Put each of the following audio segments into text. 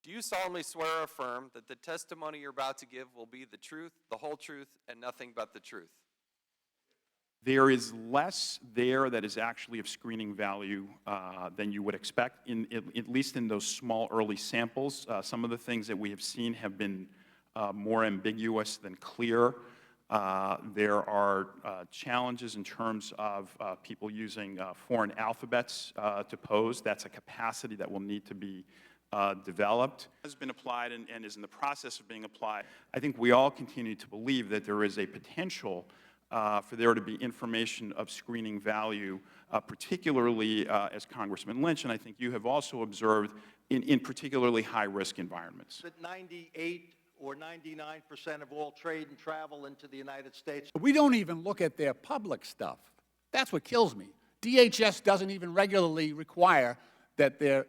Do you solemnly swear or affirm that the testimony you're about to give will be the truth, the whole truth, and nothing but the truth? There is less there that is actually of screening value than you would expect, at least in those small early samples. Some of the things that we have seen have been more ambiguous than clear. There are challenges in terms of people using foreign alphabets to pose. That's a capacity that will need to be developed. Has been applied and is in the process of being applied. I think we all continue to believe that there is a potential for there to be information of screening value, particularly as Congressman Lynch, and I think you have also observed in particularly high-risk environments. That 98 or 99% of all trade and travel into the United States. We don't even look at their public stuff. That's what kills me. DHS doesn't even regularly require that their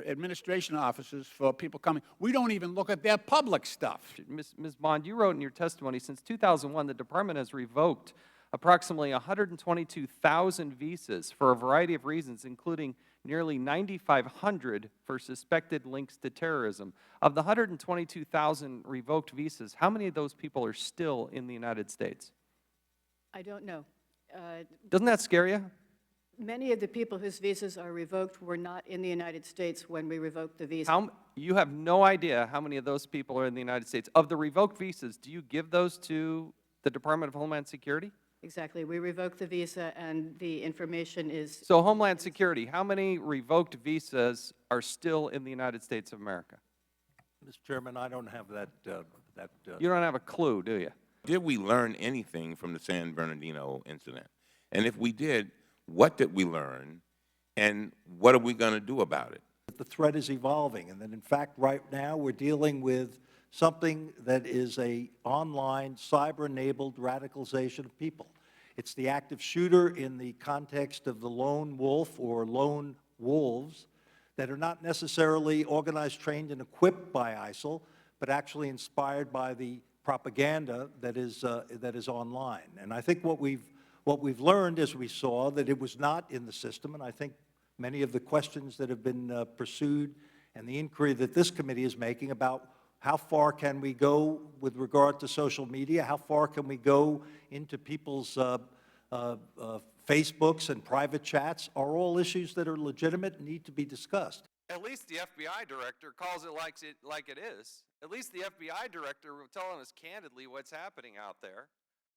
administration offices for people coming, we don't even look at their public stuff. Ms. Bond, you wrote in your testimony, since 2001, the Department has revoked approximately 122,000 visas for a variety of reasons, including nearly 9,500 for suspected links to terrorism. Of the 122,000 revoked visas, how many of those people are still in the United States? I don't know. Doesn't that scare you? Many of the people whose visas are revoked were not in the United States when we revoked the visa. You have no idea how many of those people are in the United States. Of the revoked visas, do you give those to the Department of Homeland Security? Exactly. We revoked the visa, and the information is... So Homeland Security, how many revoked visas are still in the United States of America? Mr. Chairman, I don't have that. You don't have a clue, do you? Did we learn anything from the San Bernardino incident? And if we did, what did we learn, and what are we going to do about it? The threat is evolving, and that in fact right now we're dealing with something that is a online cyber-enabled radicalization of people. It's the active shooter in the context of the lone wolf or lone wolves that are not necessarily organized, trained, and equipped by ISIL, but actually inspired by the propaganda that is online. And I think what we've learned, as we saw, that it was not in the system, and I think many of the questions that have been pursued and the inquiry that this committee is making about how far can we go with regard to social media, how far can we go into people's Facebooks and private chats, are all issues that are legitimate and need to be discussed. At least the FBI director calls it like it is. At least the FBI director was telling us candidly what's happening out there.